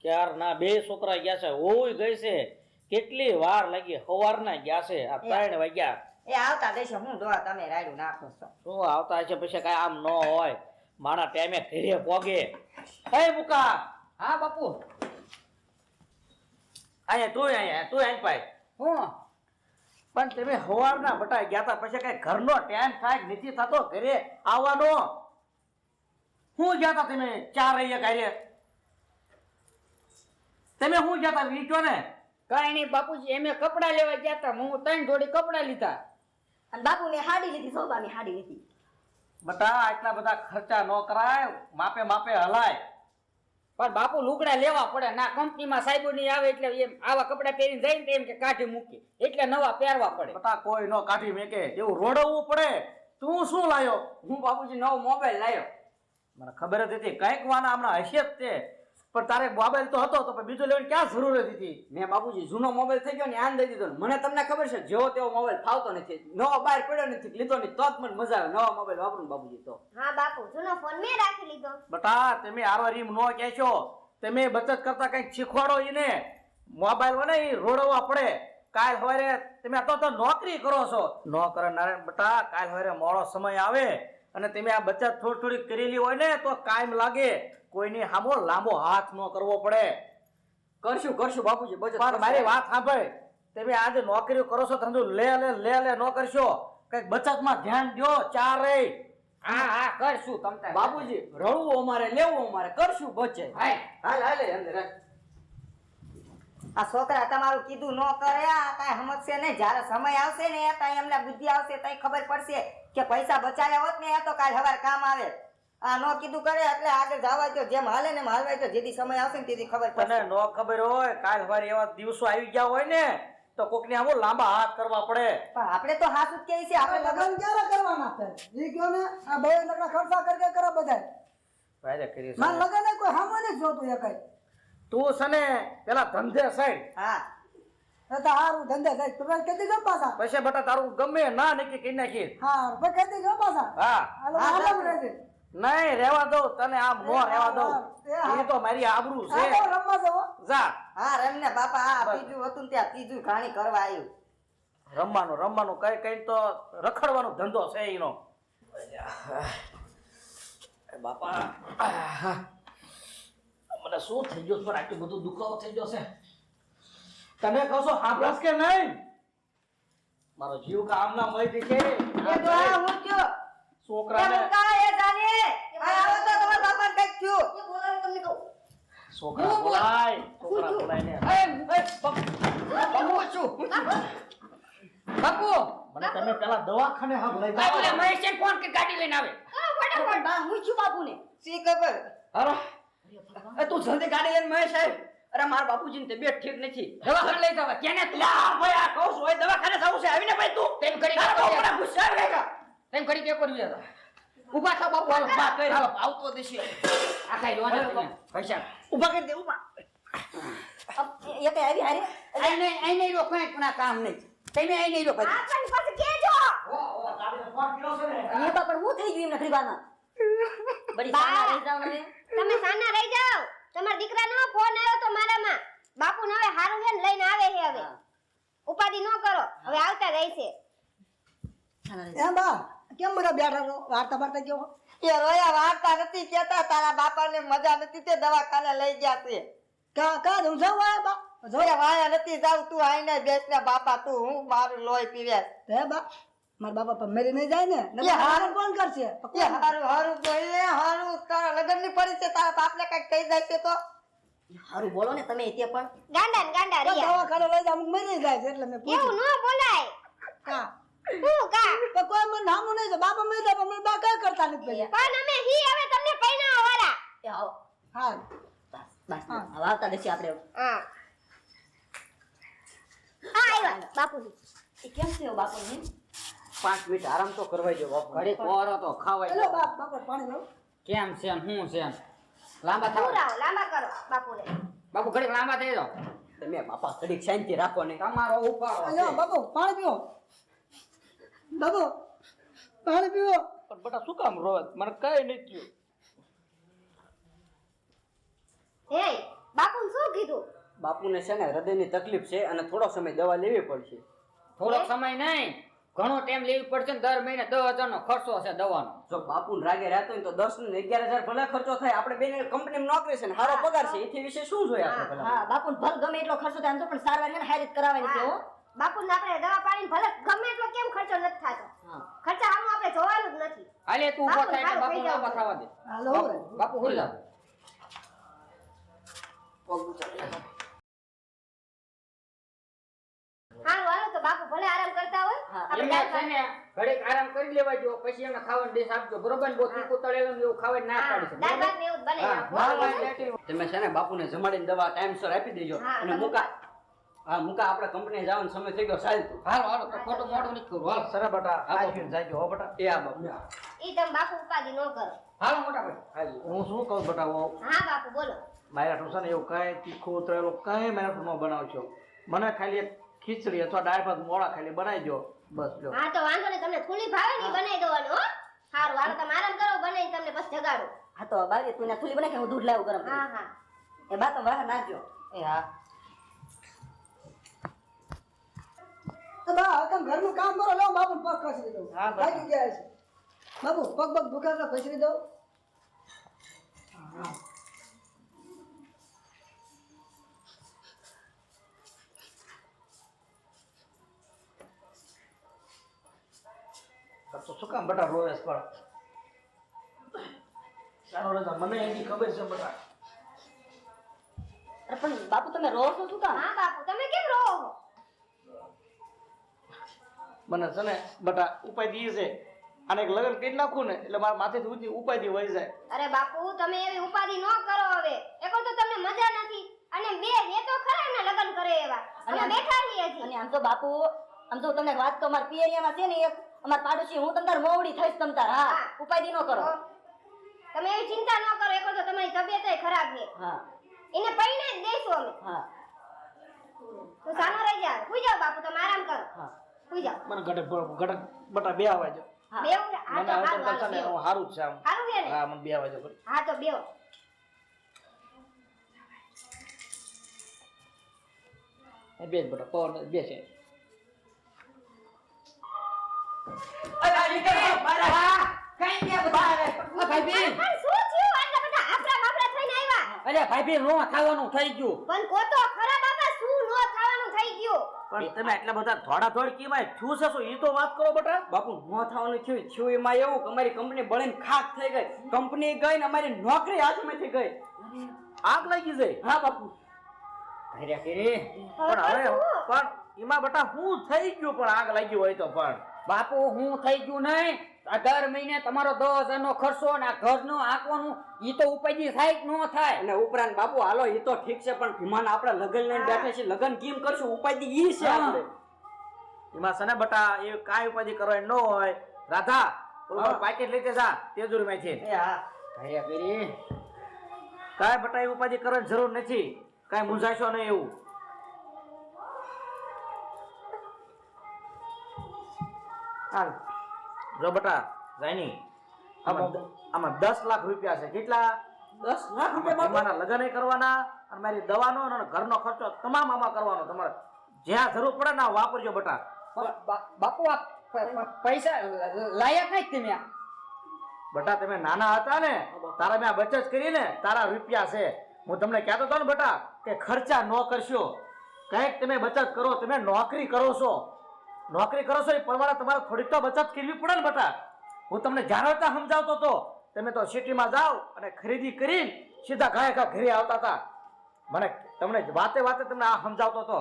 ક્યારના બે છોકરા ગયા છે ઓય ગઈ છે કેટલી વાર લાગી સવારના ગયા છે આ 3 વાગ્યા એ આવતા દેશો હું દોવા તમે રાડું નાખો છો શું આવતા છે પછી કઈ આમ ન હોય મારા ટાઈમે ઘરે પોગે હે મુકા હા બાપુ અહીંયા તું આઈ પાય હું પણ તમે સવારના બટા ગયા તા પછી કઈ ઘરનો ટાઈમ થાય કે નથી થતો ઘરે આવવાનો હું ગયા તા તમે 4 વાગ્યા કાર્ય તમે હું ગયા તા વીચો ને કઈ નહીં બાપુજી એમે કપડા લેવા ગયા તા હું 3 જોડી કપડા લીધા અને બાપુને હાડી લીધી સોબાની હાડી લીધી બટા આટલા બધા ખર્ચા ન કરાય માપે માપે હલાય પણ બાપુ લુગડા લેવા પડે ના કંપનીમાં સાહેબો ની આવે એટલે એમ આવા કપડા પહેરીને જઈને એમ કે કાઢી મૂકી એટલે નવા પહેરવા પડે બટા કોઈ નો કાઢી મેકે એવું રોડવું પડે તું શું લાયો હું બાપુજી નવો મોબાઈલ લાવ્યો મને ખબર જ હતી કંઈક વાના હમણાં હશે જ તે પણ તારે મોબાઈલ તો હતો તો પણ બીજો લેવાની ક્યાં જરૂર હતી મેં બાપુજી જૂનો મોબાઈલ થઈ ગયો ને આન દઈ દીધો મને તમને ખબર છે જેવો તેવો મોબાઈલ ફાવતો નથી નવો બહાર પડ્યો નથી લીધો નહીં તો જ મને મજા આવે નવા મોબાઈલ વાપરું બાપુજી તો હા બાપુ જૂનો ફોન મેં રાખી લીધો બટા તમે આરો રીમ નો કહેશો તમે બચત કરતા કંઈક શીખવાડો એને મોબાઈલ હોય ને એ રોડવા પડે કાલ સવારે તમે આ તો નોકરી કરો છો નોકર નારાયણ બટા કાલ સવારે મોડો સમય આવે અને તમે આ બચત થોડી કરેલી હોય ને તો કાયમ લાગે કોઈની સામો લાંબો હાથ ન કરવો પડે કરશું બાપુજી બચત પણ મારી વાત સાંભળ તમે આજે નોકરીઓ કરો છો ધંધો લે ન કરશો કઈક બચતમાં ધ્યાન દો ચારે હા કરશું તમ બાપુજી રળવું અમારે લેવું અમારે કરશું બચે હાલ અંદર આ છોકરા તમારું કીધું ન કરે આ કાંઈ સમજશે નહીં જ્યારે સમય આવશે ને ત્યાં એમને બુદ્ધિ આવશે ત્યાં ખબર પડશે કે પૈસા બચાવ્યા હોત ને તો કાલ સવારે કામ આવે આ ન કીધું કરે એટલે આગળ જવા દો જેમ હાલે ને એમ હાલવાય તો જેથી સમય આવશે ને તેથી ખબર પડશે તને નો ખબર હોય કાલ સવારે એવા દિવસો આવી ગયા હોય ને તો કોકને આવો લાંબા હાથ કરવા પડે પણ આપણે તો હાથ જ કહીએ છીએ આપણે લગન ક્યારે કરવાના છે એ કયો ને આ બે નકરા ખર્ચા કરકે કરે બધા વારે કરી માર લગન કોઈ સામે નથી જોતું એ કઈ તું છે ને પેલા ધંધે સાઈડ હા એ તો હારું ધંધે જાય તમે કદી જો પાછા પછી બટા તારું ગમે ના નક્કી કરી નાખી હા પછી કદી જો પાછા હા હાલો આલમ રહેજે નહીં રહેવા દઉં તને આમ નો રહેવા દઉં હા. એ તો મારી આબરૂ છે આ તો રમવા જવો જા હા રમને બાપા આ બીજું હતું ને ત્યાં ત્રીજું ઘાણી કરવા આવ્યું રમવાનું કઈ તો રખડવાનો ધંધો છે એનો બાપા મને શું થઈ ગયું પણ આટલું બધું દુખાવો થઈ ગયો છે તમે કહો છો હાંભળસ કે નહીં મારો જીવ કામ ના મળી છે એ દોહા હું કયો છોકરાને એ જાને આ આવો તો તમારા બાપાને કઈક થયું એ બોલાવે તમને કહું છોકરા બોલાય ને બાપુ છું બાપુ મને તમે પેલા દવાખાને હાથ લઈ જાઓ બાપુ મહેશ ફોન કે ગાડી લઈને આવે ફટાફટ બા હું છું બાપુને સી ખબર અરે એ તું જલ્દી ગાડી લઈને મહેશ આવ અરે મારા બાપુજીની તબિયત ઠીક નથી દવાખાને લઈ જાવ કેને તું ભાઈ આ કહું છું દવાખાને જવું છે આવીને ભાઈ તું તેમ કરી તારા ગુસ્સા આવે કે તેમ કરી કે કરી જતા ઊભા થાવ બાપુ હાલો બા કઈ હાલો આવતો દેશી આ કઈ રોવા પૈસા ઊભા કરી દે ઊભા એ કઈ આવી હારી આઈ નહીં રો કોઈ પણ કામ નહીં તમે આઈ નહીં રો ભાઈ આ પણ પાસે કેજો ગાડીનો ફોન કર્યો છે ને એ બાપા હું થઈ ગયું એમને ખરીબાના બડી સાના રહી જાવ ને તમે સાના રહી જાઓ તમારા દીકરાનો ફોન આવ્યો તો મારામાં બાપુ ને હવે હારું છે ને લઈને આવે છે હવે ઉપાધિ ન કરો હવે આવતા રહેશે એમ બા કેમ બધા બેઠા છો વાર્તા વાર્તા કેવો એ રોયા વાર્તા નથી કેતા તારા બાપાને મજા નથી તે દવાખાને લઈ ગયા છે કા સમજાવ બા જોયા વાયા નથી જાવ તું આઈને બેસ ને બાપા તું હું મારું લોહી પીવે હે બા મારા બાપા પર મેરી નહીં જાય ને એ હારું કોણ કરશે એ હારું હારું બોલે હારું તારા લગન ની પડી છે તારા બાપને કઈક થઈ જાય છે તો હારું બોલો ને તમે તે પણ ગાંડા ને ગાંડા રિયા દવાખાને લઈ જાવ મરી જાય છે એટલે મેં એવું પૂછ્યું ન બોલાય કા હું કા તો કોઈ મને નામું નહીં છે બાપા મરી જાય પણ બા કઈ કરતા નથી પછી પણ અમે હી હવે તમને પૈણા વાળા એ આવો હા બસ બસ હવે આવતા દેસી આપણે હા આવ્યા બાપુજી એ કેમ થયો બાપુને 5 મિનિટ આરામ તો કરવાઈ જો બાપુ ઘડી પોરો તો ખાવાય હેલો બાપા પાણી લો કેમ છે હું છે લાંબા થાવ પૂરાઓ લાંબા કરો બાપુને બાપુ ઘડી લાંબા થઈ જાઓ તમે બાપા ઘડી શાંતિ રાખો ને તમારો ઉપાડો અલ્યો બાપુ પાણી પીઓ બાપુ પાણી પીઓ પણ બટા શું કામ રોજ મને કઈ નહીં થયું હે બાપુ શું બાપુને છે ને હૃદયની તકલીફ છે અને થોડો સમય દવા લેવી પડશે. થોડોક સમય નહીં, ઘણો ટાઈમ લેવી પડશે ને. દર મહિને 10,000 નો ખર્ચો છે દવાનો. જો બાપુને રાગે રહેતો હોય તો 10 ને 11,000 ભલે ખર્ચો થાય. આપણે બેને કંપનીમાં નોકરી છે ને સારો પગાર છે, એથી વિશે શું જોઈએ આપણે ભલા? હા બાપુ ભલ ગમે એટલો ખર્ચો થાય તો પણ સારવાર છે ને હારી જ કરાવવાની છે હો. બાપુને આપણે દવા પાડીને ભલે ગમે એટલો કેમ ખર્ચો નથી થતો, હા. ખર્ચા આનું આપણે જોવાનું જ નથી. હાલે તું ઉભો થાય એટલે બાપુ, બાપુ હાલો, લાંબા થવા દે. હાલો બાપુ હુઈ જા. હારું હાલો તો બાપુ ભલે આરામ કરતા હોય. હા, આપણે એમને દાળ છે ને ઘડીક આરામ કરી લેવા જો, પછી એમને ખાવાનું ડીશ આપજો, બરોબર ને? બહુ તીખું તળેલું ને એવું ખાવાની ના પાડી છે, દાળ બરોબર? ભાત ને એવું જ બનાવી હા, આપો. હા, હા, એટલે તમે છે ને બાપુને જમાડીને દવા ટાઈમસર આપી દેજો. હા, અને મુકા આપણે કંપની જવાનો સમય થઈ ગયો. ચાલતું હાલો હાલો, તો ખોટું મોઢું નથી કરવું. હાલો સરે બટા આવીને જાજો હો બટા. એ આ બાપુ ઈ તમે બાપુ ઉપાધિ ન કરો. હાલો મોટા ભાઈ. હાલ. હું શું કહું બટા વહુ, હા બાપુ બોલો. મારા ટ્યુશન એવું કાંઈ તીખું તળેલું કાંઈ મારા ન બનાવશો. મને ખાલી એક ખીચડી અથવા દાળ ભાત મોળા ખાલી બનાવી દો બસ. લો હા તો વાંધો નહીં, તમને થૂલી ભાવે ને ઈ બનાવી દેવાનું હો. હારું હાલો તમે આરામ કરો, બનાવીને તમને પછી જગાડું. હા તો બારી તું ના થૂલી બને કે હું દૂધ લાવું ગરમ હા હા એ બા તો બહાર નાખજો. એ હા. તો બા તમે ઘરનું કામ કરો, લો બાપુ પગ ખસરી દઉં. હા, બા. થાકી ગયા છે બાપુ, પગ પગ દુખાય તો ખસરી દઉં. તો શું કામ બટા રોવેશ પણ? ચાલો રજા, મને એની ખબર છે બટા. અરે પણ બાપુ તમે રો છો શું કામ? હા બાપુ તમે કેમ રહો છો? મને છે ને બટા ઉપાધિ છે, આને એક લગ્ન કરી નાખું ને એટલે મારા માથેથી ઊંચી ઉપાધિ વહી જાય. અરે બાપુ તમે એવી ઉપાધિ ન કરો હવે. એક તો તમને મજા નથી અને બે એ તો ખરા એમના લગ્ન કરે એવા. અને અમે બેઠા છીએ હજી. અને આમ તો બાપુ, આમ તો તમને વાત તો અમારા પિયરિયામાં છે ને એક અમાર પાડોશી, હું તમતાર મોવડી થઈશ તમતાર. હા હા. ઉપાધિ ન કરો. તમે એવી ચિંતા ન કરો. એક તો તમારી તબિયત ખરાબ છે, હા એને પૈણે જ દઈશું અમે. હા તો સાનો રહી જાવ. સુઈ જાઓ બાપુ, તમે આરામ કરો. હા સુઈ જાઓ. મને ઘટક બટા બે આવવા જો. હા. બેવ હા મને તો હવે હારું તો છે ને હાલો. હું સારું જ છે આમ. હારું છે ને? હા મને બે આવવા જો ખરી. હા તો બેવ. એ બે જ બટા પવન બે છે. કઈ ગયા બધા? ભાઈ બેન, પણ શું થયું? આટલા બધા આફરા બાફરા થઈને આવ્યા. અરે ભાઈ બેન, નો ખાવાનું થઈ ગયું. પણ કોતો ખરા બાપા, શું નો થવાનું થઈ ગયું? પણ તમે એટલા બધા ધોળા કેમાં થયું છે શું? ઈ તો વાત કરો બટા. બાપુ ન થવાનું થયું એમાં એવું કે અમારી કંપની બળીને ખાક થઈ ગઈ. કંપની ગઈ ને અમારી નોકરી હાથમાંથી ગઈ. આગ લાગી જાય. હા બાપુ. અરે કેરે, પણ હવે પણ એમાં બટા હું થઈ ગયું પણ આગ લાગી હોય તો પણ બાપુ હું થઈ ગયું નહીં. આ દર મહિને તમારો 10,000 નો ખર્ચો ને આ ઘરનું આંકવાનું, ઈ તો ઉપાધિ થાય કે ન થાય? અને ઉપરાંત બાપુ હાલો એ તો ઠીક છે, પણ ભીમાન આપણે લગન લઈને બેઠા છીએ, લગન કેમ કરશું? ઉપાધિ ઈ છે આપણે. એમાં છે ને બટા એ કાંઈ ઉપાધિ કરવાની ન હોય. રાધા ઓલું પાકેટ લઈ જા તેજુરી માંથી. એ હા. અરે કેરે, કાંઈ બટા એ ઉપાધિ કરવાની જરૂર નથી. કાંઈ મૂંઝાશો નહીં એવું. હાલ જો બટા જાયની આમાં 10 લાખ રૂપિયા છે. કેટલા? 10 લાખ રૂપિયા બાપુ. મારા લગ્ન કરવાના અને મારી દવાનો અને ઘરનો ખર્ચો તમામ આમાં કરવાનો. તમારે જ્યાં જરૂર પડે ને વાપરજો બટા. બાપુ આ પૈસા લાયક નહીં તમે આ. બટા તમે નાના હતા ને તારા મેં આ બચત કરી ને તારા રૂપિયા છે. હું તમને કહેતો હતો ને બટા કે ખર્ચા ન કરશો, કંઈક તમે બચત કરો. તમે નોકરી કરો છો, નોકરી કરો છો એ પ્રમાણે તમારે થોડીક તો બચત કરવી પડે ને બટા. હું તમને જાણતા સમજાવતો હતો. તમે તો સિટીમાં જાઓ અને ખરીદી કરીને સીધા ઘા ઘરે આવતા હતા. મને તમને વાતે વાતે તમને આ સમજાવતો હતો.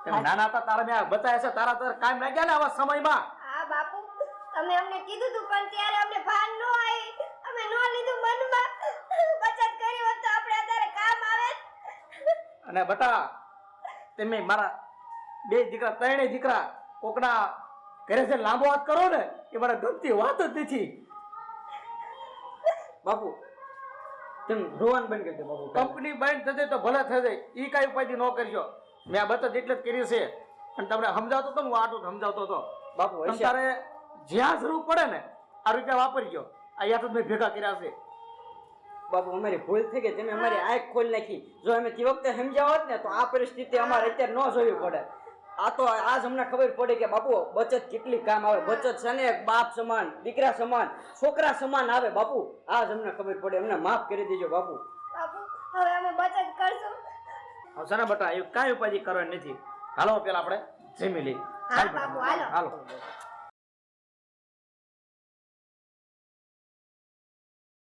તમે નાના હતા તારા મેં બતાવ્યા છે, તારા તારા કામ લાગ્યા ને આવા સમયમાં. હા બાપુ તમે અમને કીધું તું પણ ત્યારે અમને ભાન ન આવી. અમે ન લીધું મનમાં. બચત કરી હોત તો આપણે અત્યારે કામ આવે. અને બટા તમે મારા બે દીકરા ત્રણેય દીકરા કોકના ઘરે છે લાંબો વાત કરો ને એ મારા ગમતી વાત જ નથી. બાપુ તેમ રોવાનું બંધ કરી દે બાપુ. કંપની બંધ થશે તો ભલે થશે, એ કાંઈ ઉપાધિ ન કરશો. મેં આ બચત એટલે જ કરી છે અને તમને સમજાવતો હતો ને હું આટલું સમજાવતો હતો. બાપુ પણ તારે જ્યાં જરૂર પડે ને આ રૂપિયા વાપરજો. આ યાદ જ મેં ભેગા કર્યા છે. બાપુ અમારી ભૂલ થઈ ગઈ, તમે અમારી આંખ ખોલી નાખી. જો અમે તે વખતે સમજ્યા હોત ને તો આ પરિસ્થિતિ અમારે અત્યારે ન જોવી પડે. આ તો આજ અમને ખબર પડી કે બાપુ બચત કેટલી કામ આવે. બચત છે ને બાપ સમાન, દીકરા સમાન, છોકરા સમાન આવે બાપુ. આજ અમને ખબર પડી. અમને માફ કરી દેજો બાપુ. બાપુ હવે અમે બચત કરશું. હવે છે ને બટા, એ કાંઈ ઉપાધિ કરવાની નથી. હાલો પેલા આપણે જમી લઈએ. હા બાપુ હાલો. હાલો.